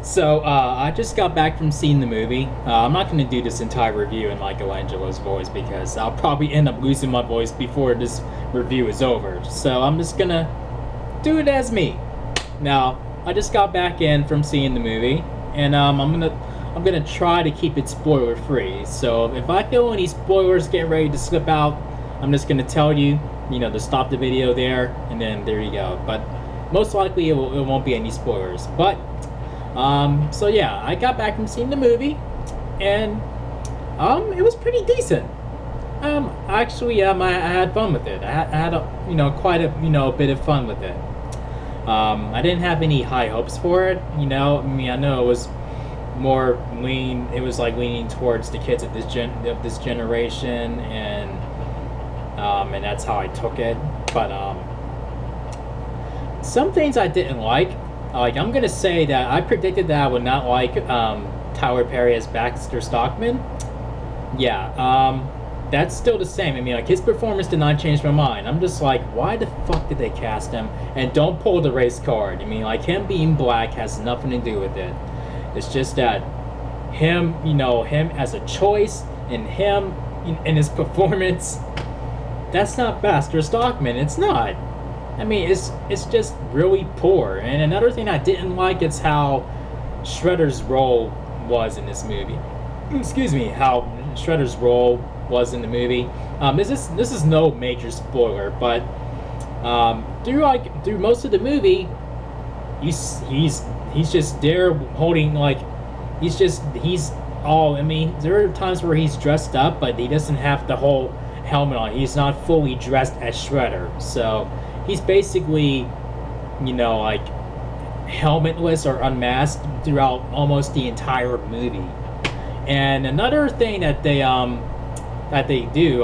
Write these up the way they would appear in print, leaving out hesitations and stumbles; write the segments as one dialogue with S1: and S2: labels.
S1: So, I just got back from seeing the movie. I'm not going to do this entire review in Michelangelo's voice because I'll probably end up losing my voice before this review is over. So, I'm just going to do it as me. Now, I just got back in from seeing the movie, and I'm gonna try to keep it spoiler free. So, if I feel any spoilers getting ready to slip out, I'm just gonna tell you, to stop the video there, and then there you go. But most likely it won't be any spoilers. But so yeah, I got back from seeing the movie, and it was pretty decent. Actually, I had fun with it. I had quite a bit of fun with it. I didn't have any high hopes for it. I know it was more it was like leaning towards the kids of this generation, and that's how I took it. But some things I didn't like. I'm gonna say that I predicted that I would not like Tyler Perry as Baxter Stockman. Yeah, that's still the same. His performance did not change my mind. I'm just like, why the fuck did they cast him? And don't pull the race card. Him being black has nothing to do with it. It's just that him as a choice, and him in his performance, that's not Baxter Stockman. It's not. It's just really poor. And another thing I didn't like is how Shredder's role was in this movie. Excuse me, how Shredder's role was in the movie. This is no major spoiler, but through most of the movie, he's just there holding he's all. There are times where he's dressed up, but he doesn't have the whole helmet on. He's not fully dressed as Shredder, so he's basically helmetless or unmasked throughout almost the entire movie. And another thing that they do,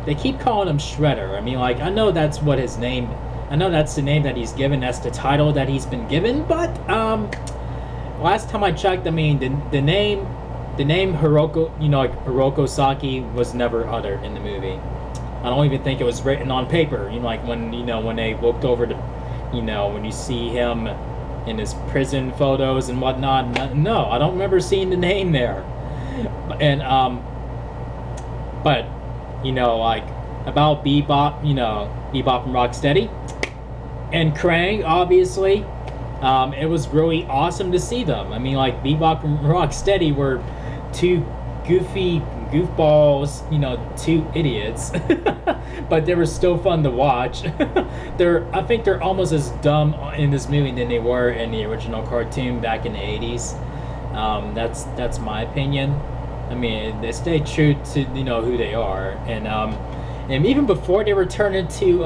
S1: they keep calling him Shredder. I know that's what his name. I know that's the name that he's given. That's the title that he's been given. But last time I checked, the name Hiroko, Hiroko Saki was never uttered in the movie. I don't even think it was written on paper. When they looked over to, when you see him in his prison photos and whatnot. No, I don't remember seeing the name there. And but about Bebop, Bebop and Rocksteady, and Krang, obviously, it was really awesome to see them. Bebop and Rocksteady were two goofy goofballs, two idiots, but they were still fun to watch. I think they're almost as dumb in this movie than they were in the original cartoon back in the 80s. That's my opinion. They stay true to who they are, and even before they were turned into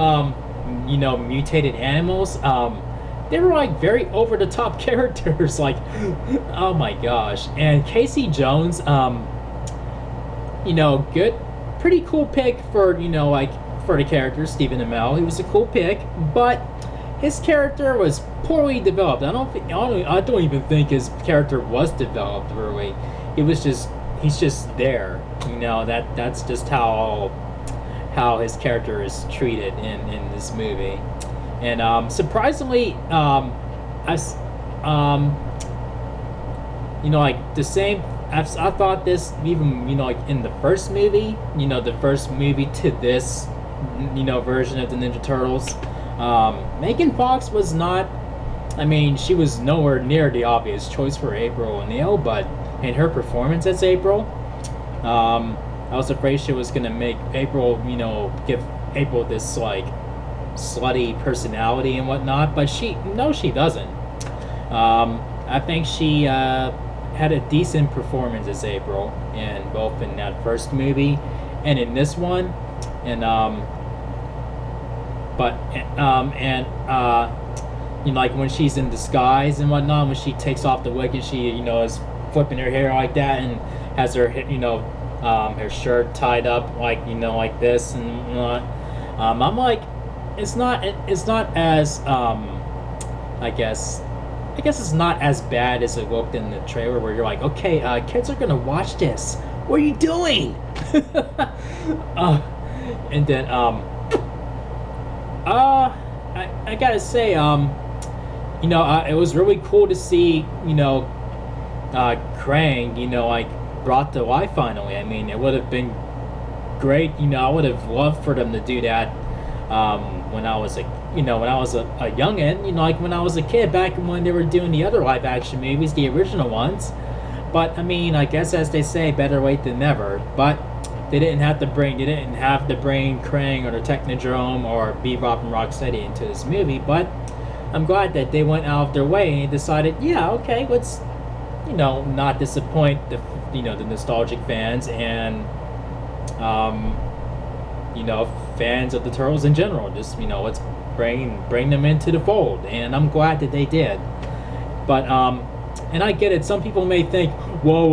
S1: mutated animals, they were very over the top characters. Oh my gosh! And Casey Jones, good, pretty cool pick for for the character Stephen Amell. He was a cool pick, but his character was poorly developed. I don't even think his character was developed really. He's just there. That's just how his character is treated in this movie. And surprisingly, the same. I thought this even in the first movie, the first movie to this version of the Ninja Turtles, Megan Fox was not. She was nowhere near the obvious choice for April O'Neil, but in her performance as April, I was afraid she was gonna make April, give April this slutty personality and whatnot, but she doesn't. I think she had a decent performance as April, and both in that first movie and in this one, and when she's in disguise and whatnot, when she takes off the wig and she is flipping her hair like that and has her her shirt tied up like this and whatnot. I'm like, it's not as I guess it's not as bad as it looked in the trailer, where you're like, okay, kids are gonna watch this. What are you doing? And then I gotta say, it was really cool to see, Krang, like brought to life finally. I mean, it would have been great. I would have loved for them to do that when I was a youngin. Like when I was a kid back when they were doing the other live action movies, the original ones. But I mean, I guess as they say, better late than never. But they didn't have to bring Krang or the Technodrome or Bebop and Rocksteady into this movie. But I'm glad that they went out of their way and decided, yeah, okay, let's, not disappoint the nostalgic fans and, fans of the Turtles in general. Just, let's bring them into the fold, and I'm glad that they did. But, and I get it. Some people may think, well,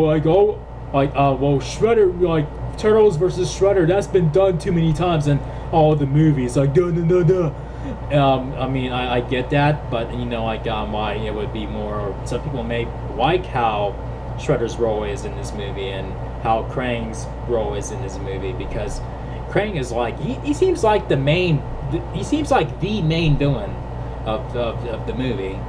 S1: Shredder, like Turtles versus Shredder, that's been done too many times in all the movies. Like, duh, duh, duh, duh. I mean, I get that, but why it would be more. Some people may like how Shredder's role is in this movie and how Krang's role is in this movie, because Krang is like he seems like the main villain of the movie,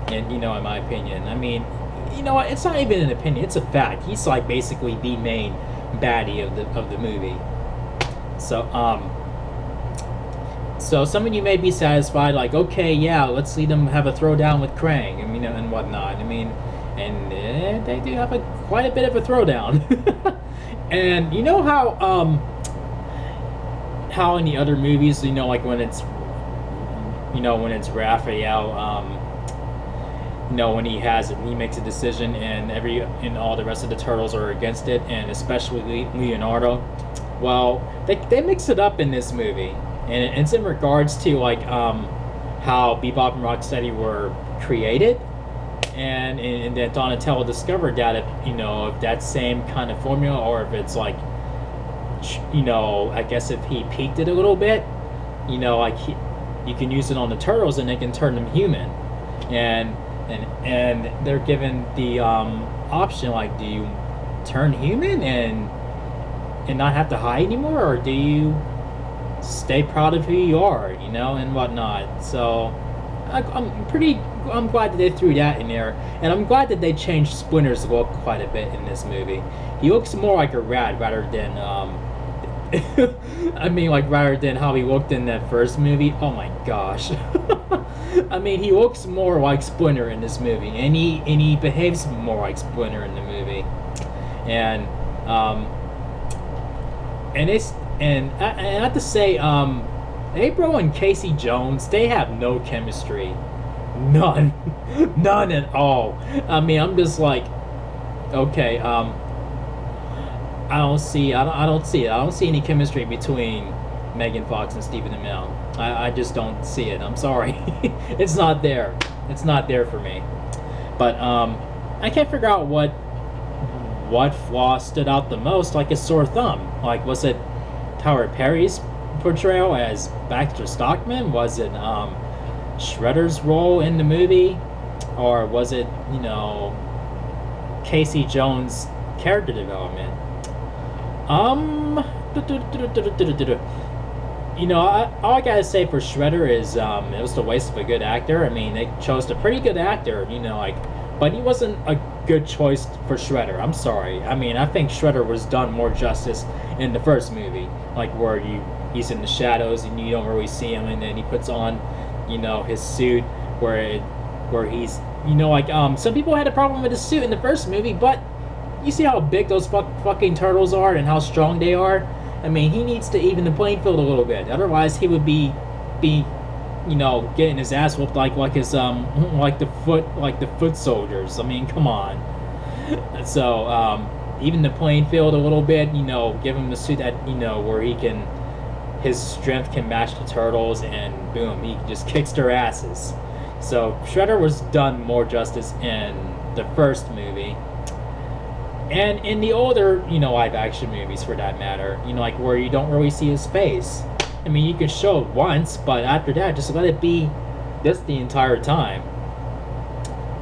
S1: and in my opinion. I mean, it's not even an opinion; it's a fact. He's like basically the main baddie of the movie. So some of you may be satisfied, like, okay, yeah, let's see them have a throwdown with Krang, and whatnot. I mean, and they do have quite a bit of a throwdown. And how in the other movies, like when it's Raphael, when he makes a decision and all the rest of the turtles are against it, and especially Leonardo. Well, they mix it up in this movie. And it's in regards to how Bebop and Rocksteady were created, and that Donatello discovered that if that same kind of formula, or if it's like I guess if he peaked it a little bit, you can use it on the turtles and it can turn them human, and they're given the option, like, do you turn human and not have to hide anymore, or do you stay proud of who you are, and whatnot. So I'm glad that they threw that in there, and I'm glad that they changed Splinter's look quite a bit in this movie. He looks more like a rat rather than rather than how he looked in that first movie. Oh my gosh. I mean, he looks more like Splinter in this movie, and he behaves more like Splinter in the movie, and I have to say, April and Casey Jones, they have no chemistry. None. None at all. I mean, I'm just like, okay, I don't see it. I don't see any chemistry between Megan Fox and Stephen Amell. I just don't see it. I'm sorry. It's not there. It's not there for me. But I can't figure out what flaw stood out the most, like a sore thumb. Like, was it Tyler Perry's portrayal as Baxter Stockman? Was it Shredder's role in the movie? Or was it, Casey Jones' character development? All I gotta say for Shredder is it was the waste of a good actor. I mean, they chose a pretty good actor, but he wasn't a good choice for Shredder. I'm sorry. I mean, I think Shredder was done more justice in the first movie, like where he's in the shadows and you don't really see him, and then he puts on, his suit where he's, some people had a problem with his suit in the first movie, but you see how big those fucking turtles are and how strong they are. I mean, he needs to even the playing field a little bit. Otherwise, he would be getting his ass whooped like his like the foot soldiers. I mean, come on. So even the playing field a little bit. Give him the suit that where his strength can match the turtles, and boom, he just kicks their asses. So Shredder was done more justice in the first movie. And in the older, live action movies for that matter, like where you don't really see his face. I mean, you can show it once, but after that, just let it be this the entire time.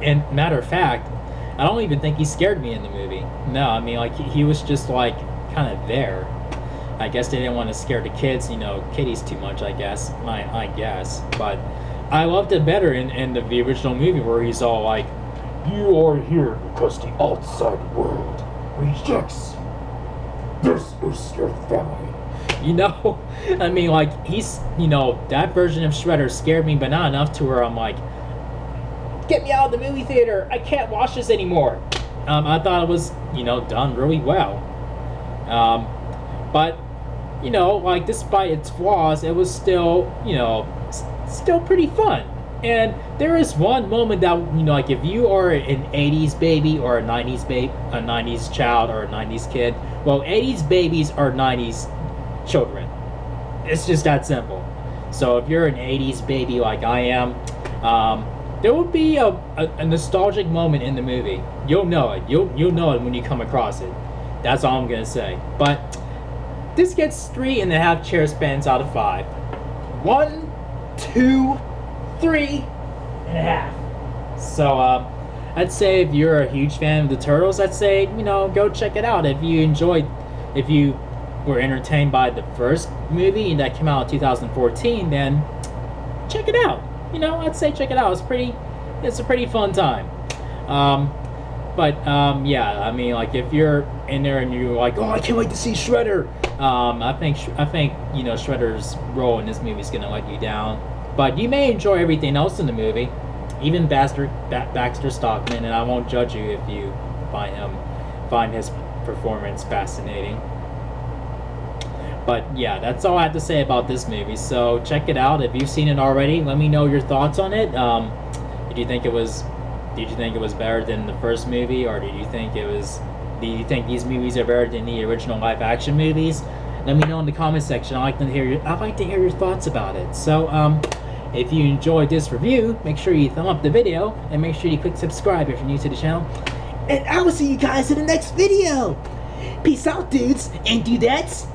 S1: And matter of fact, I don't even think he scared me in the movie. No, I mean, like, he was just, like, kind of there. I guess they didn't want to scare the kids, kiddies too much, I guess. I guess. But I loved it better in the original movie where he's all like, "You are here because the outside world rejects. This is your family." You know, I mean, like, he's, you know, that version of Shredder scared me, but not enough to where I'm like, get me out of the movie theater, I can't watch this anymore. I thought it was, you know, done really well. But, you know, like, despite its flaws, it was still, you know, still pretty fun. And there is one moment that, you know, like, if you are an 80s baby or a 90s child or a 90s kid, well, 80s babies are 90s children. It's just that simple. So if you're an 80s baby like I am, there will be a nostalgic moment in the movie. You'll know it. You'll know it when you come across it. That's all I'm gonna say. But this gets 3.5 chair spans out of 5. 1, 2, 3.5. So I'd say if you're a huge fan of the Turtles, I'd say, you know, go check it out. If you were entertained by the first movie that came out in 2014, then check it out. You know, I'd say check it out. It's a pretty fun time. Yeah, I mean, like, if you're in there and you're like, oh, I can't wait to see Shredder. I think you know, Shredder's role in this movie is gonna let you down. But you may enjoy everything else in the movie, even Baxter Stockman, and I won't judge you if you find his performance fascinating. But yeah, that's all I have to say about this movie. So check it out. If you've seen it already, let me know your thoughts on it. Did you think it was better than the first movie, or do you think these movies are better than the original live action movies? Let me know in the comment section. I'd like to hear your thoughts about it. So if you enjoyed this review, make sure you thumb up the video and make sure you click subscribe if you're new to the channel. And I will see you guys in the next video. Peace out, dudes, and dudettes.